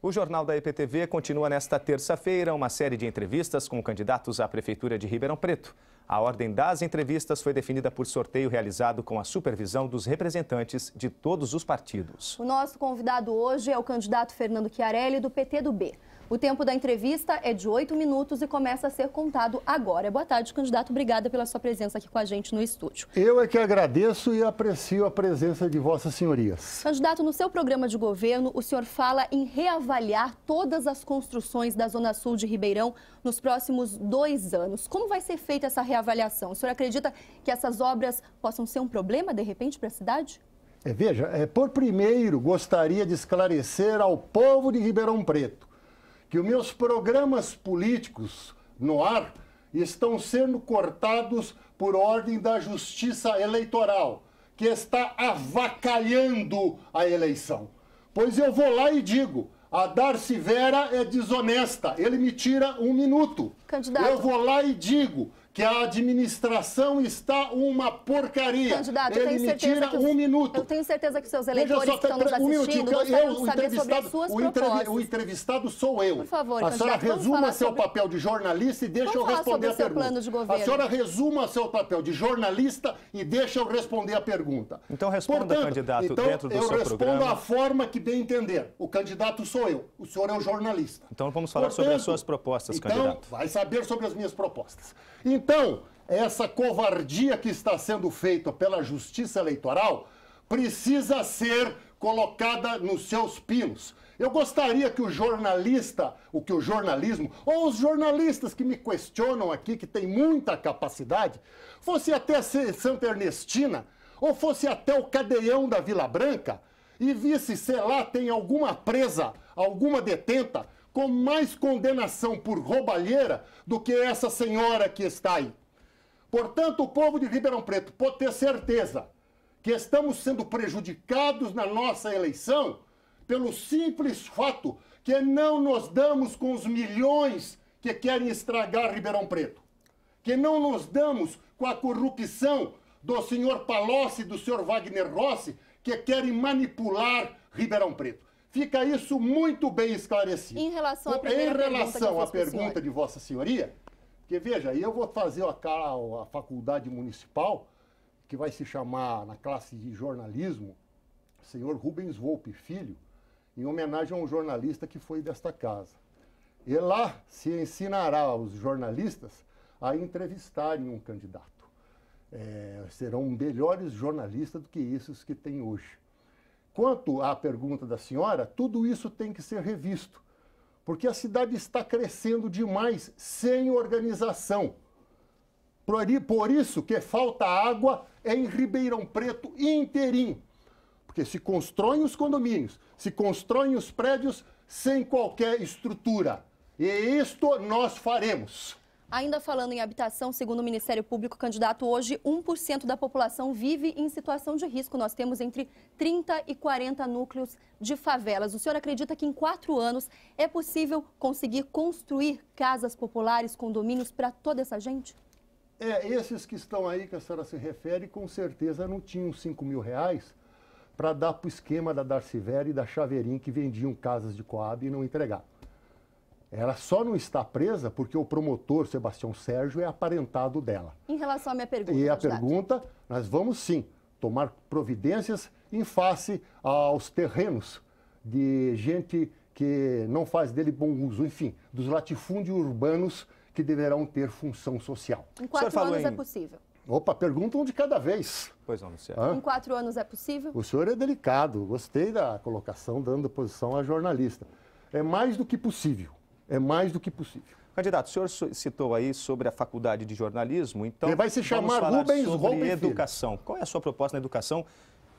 O Jornal da EPTV continua nesta terça-feira uma série de entrevistas com candidatos à Prefeitura de Ribeirão Preto. A ordem das entrevistas foi definida por sorteio realizado com a supervisão dos representantes de todos os partidos. O nosso convidado hoje é o candidato Fernando Chiarelli, do PT do B. O tempo da entrevista é de 8 minutos e começa a ser contado agora. Boa tarde, candidato. Obrigada pela sua presença aqui com a gente no estúdio. Eu é que agradeço e aprecio a presença de vossas senhorias. Candidato, no seu programa de governo, o senhor fala em reavaliar todas as construções da Zona Sul de Ribeirão nos próximos 2 anos. Como vai ser feita essa reavaliação? O senhor acredita que essas obras possam ser um problema, de repente, para a cidade? Veja, por primeiro, gostaria de esclarecer ao povo de Ribeirão Preto que os meus programas políticos no ar estão sendo cortados por ordem da Justiça Eleitoral, que está avacalhando a eleição. Pois eu vou lá e digo, a Darcy Vera é desonesta, ele me tira 1 minuto. Candidato. Eu vou lá e digo que a administração está uma porcaria. Candidato, ele me tira 1 minuto. Eu tenho certeza que seus eleitores que estão nos assistindo gostariam de saber sobre as suas propostas. O entrevistado sou eu. Por favor, a senhora resuma seu papel de jornalista e deixa eu responder a pergunta. Plano de governo. A senhora resuma seu papel de jornalista e deixa eu responder a pergunta. Então responda, candidato, dentro do seu programa. Eu respondo a forma que bem entender. O candidato sou eu, o senhor é o jornalista. Então vamos falar sobre as suas propostas, candidato. Então, vai saber sobre as minhas propostas. Então, essa covardia que está sendo feita pela Justiça Eleitoral precisa ser colocada nos seus pinos. Eu gostaria que o jornalismo, ou os jornalistas que me questionam aqui, que têm muita capacidade, fosse até Santa Ernestina, ou fosse até o Cadeião da Vila Branca, e visse, sei lá, tem alguma presa, alguma detenta, com mais condenação por roubalheira do que essa senhora que está aí. Portanto, o povo de Ribeirão Preto pode ter certeza que estamos sendo prejudicados na nossa eleição pelo simples fato que não nos damos com os milhões que querem estragar Ribeirão Preto, que não nos damos com a corrupção do senhor Palocci e do senhor Wagner Rossi, que querem manipular Ribeirão Preto. Fica isso muito bem esclarecido. Em relação à pergunta de Vossa Senhoria, porque veja, eu vou fazer a faculdade municipal, que vai se chamar, na classe de jornalismo, senhor Rubens Volpe Filho, em homenagem a um jornalista que foi desta casa. E lá se ensinará aos jornalistas a entrevistarem um candidato. Serão melhores jornalistas do que esses que tem hoje. Quanto à pergunta da senhora, tudo isso tem que ser revisto, porque a cidade está crescendo demais sem organização. Por isso que falta água em Ribeirão Preto inteirinho, porque se constroem os condomínios, se constroem os prédios sem qualquer estrutura. E isto nós faremos. Ainda falando em habitação, segundo o Ministério Público, candidato, hoje 1% da população vive em situação de risco. Nós temos entre 30 e 40 núcleos de favelas. O senhor acredita que em 4 anos é possível conseguir construir casas populares, condomínios para toda essa gente? Esses que estão aí, que a senhora se refere, com certeza não tinham 5 mil reais para dar para o esquema da Darcy Vera e da Chaveirinho, que vendiam casas de Coab e não entregavam. Ela só não está presa porque o promotor, Sebastião Sérgio, é aparentado dela. Em relação à minha pergunta, E a pergunta, nós vamos sim tomar providências em face aos terrenos de gente que não faz dele bom uso, enfim, dos latifúndios urbanos que deverão ter função social. Em 4 anos é possível? Opa, pergunta um de cada vez. Pois não, Luciano. Em 4 anos é possível? O senhor é delicado, gostei da colocação, dando posição a jornalista. É mais do que possível. É mais do que possível. Candidato, o senhor citou aí sobre a faculdade de jornalismo, então ele vai se chamar vamos falar Rubens sobre Volpe educação. Qual é a sua proposta na educação?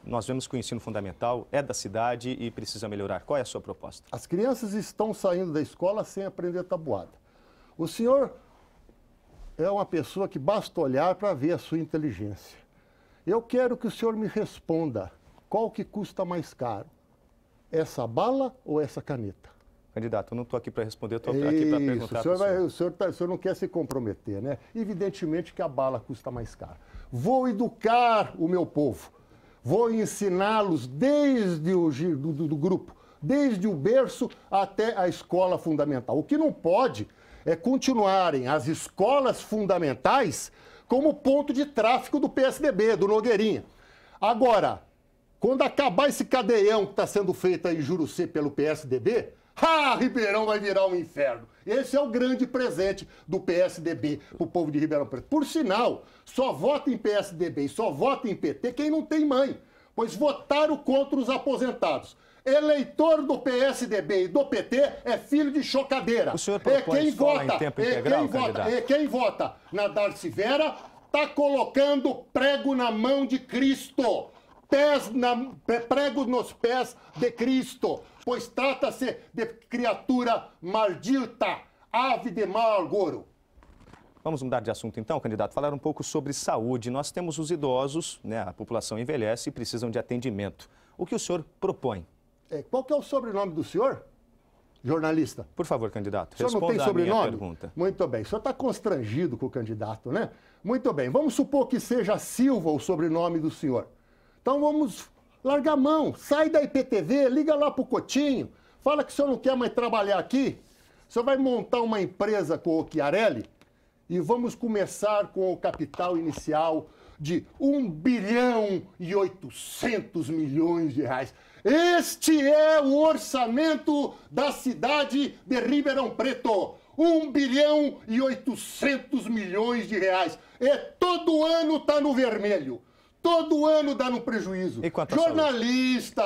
Nós vemos que o ensino fundamental é da cidade e precisa melhorar. Qual é a sua proposta? As crianças estão saindo da escola sem aprender tabuada. O senhor é uma pessoa que basta olhar para ver a sua inteligência. Eu quero que o senhor me responda qual que custa mais caro, essa bala ou essa caneta? Candidato, eu não estou aqui para responder, estou aqui para perguntar para o senhor. O senhor não quer se comprometer, né? Evidentemente que a bala custa mais caro. Vou educar o meu povo. Vou ensiná-los desde o do grupo, desde o berço até a escola fundamental. O que não pode é continuarem as escolas fundamentais como ponto de tráfico do PSDB, do Nogueirinha. Agora, quando acabar esse cadeião que está sendo feito aí em Jurucê pelo PSDB, Ribeirão vai virar um inferno. Esse é o grande presente do PSDB para o povo de Ribeirão Preto. Por sinal, só vota em PSDB e só vota em PT quem não tem mãe, pois votaram contra os aposentados. Eleitor do PSDB e do PT é filho de chocadeira. O senhor propõe escola em tempo integral, candidato? Quem vota na Darcy Vera está colocando prego na mão de Cristo. Prego nos pés de Cristo, pois trata-se de criatura maldita, ave de mau agouro. Vamos mudar de assunto então, candidato, falar um pouco sobre saúde. Nós temos os idosos, né, a população envelhece e precisam de atendimento. O que o senhor propõe? Qual que é o sobrenome do senhor, jornalista? Por favor, candidato, responda responda não tem sobrenome? A minha pergunta. Muito bem, o senhor está constrangido com o candidato, né? Muito bem, vamos supor que seja Silva o sobrenome do senhor. Então vamos largar a mão, sai da IPTV, liga lá pro Coutinho, fala que o senhor não quer mais trabalhar aqui, o senhor vai montar uma empresa com o Chiarelli e vamos começar com o capital inicial de 1 bilhão e 800 milhões de reais. Este é o orçamento da cidade de Ribeirão Preto. 1 bilhão e 800 milhões de reais. E todo ano está no vermelho. Todo ano dá no prejuízo. E quanto jornalista,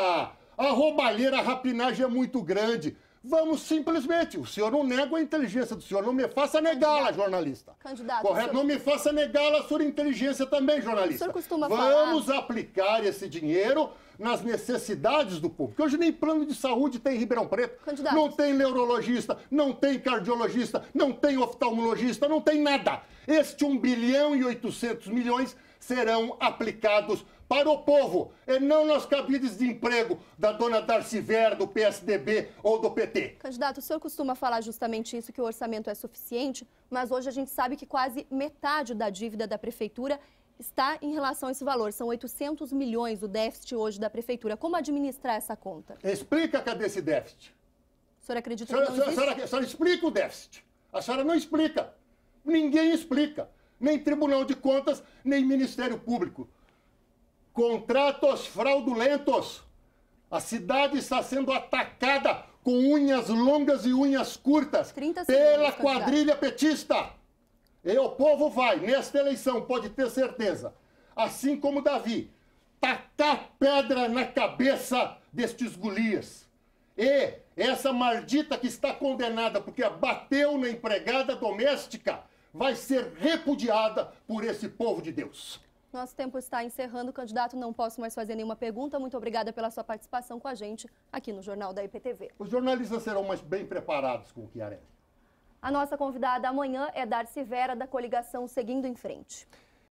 a roubalheira, a rapinagem é muito grande. Vamos simplesmente, o senhor não nega a inteligência do senhor, não me faça negá-la, jornalista. Candidato, correto? Não me faça negá-la a sua inteligência também, jornalista. O senhor costuma Vamos aplicar esse dinheiro nas necessidades do povo. Porque hoje nem plano de saúde tem em Ribeirão Preto. Candidato. Não tem neurologista, não tem cardiologista, não tem oftalmologista, não tem nada. Este 1 bilhão e 800 milhões serão aplicados para o povo, e não nas cabides de emprego da dona Darcy Vera, do PSDB ou do PT. Candidato, o senhor costuma falar justamente isso, que o orçamento é suficiente, mas hoje a gente sabe que quase metade da dívida da prefeitura está em relação a esse valor. São 800 milhões o déficit hoje da prefeitura. Como administrar essa conta? Explica cadê esse déficit. O senhor acredita que não existe? A senhora explica o déficit. A senhora não explica. Ninguém explica. Nem Tribunal de Contas, nem Ministério Público. Contratos fraudulentos. A cidade está sendo atacada com unhas longas e unhas curtas pela quadrilha petista. E o povo vai, nesta eleição, pode ter certeza, assim como Davi, tacar pedra na cabeça destes Golias. E essa maldita que está condenada porque bateu na empregada doméstica vai ser repudiada por esse povo de Deus. Nosso tempo está encerrando, candidato, não posso mais fazer nenhuma pergunta. Muito obrigada pela sua participação com a gente aqui no Jornal da IPTV. Os jornalistas serão mais bem preparados com o Chiarelli. A nossa convidada amanhã é Darcy Vera, da coligação Seguindo em Frente.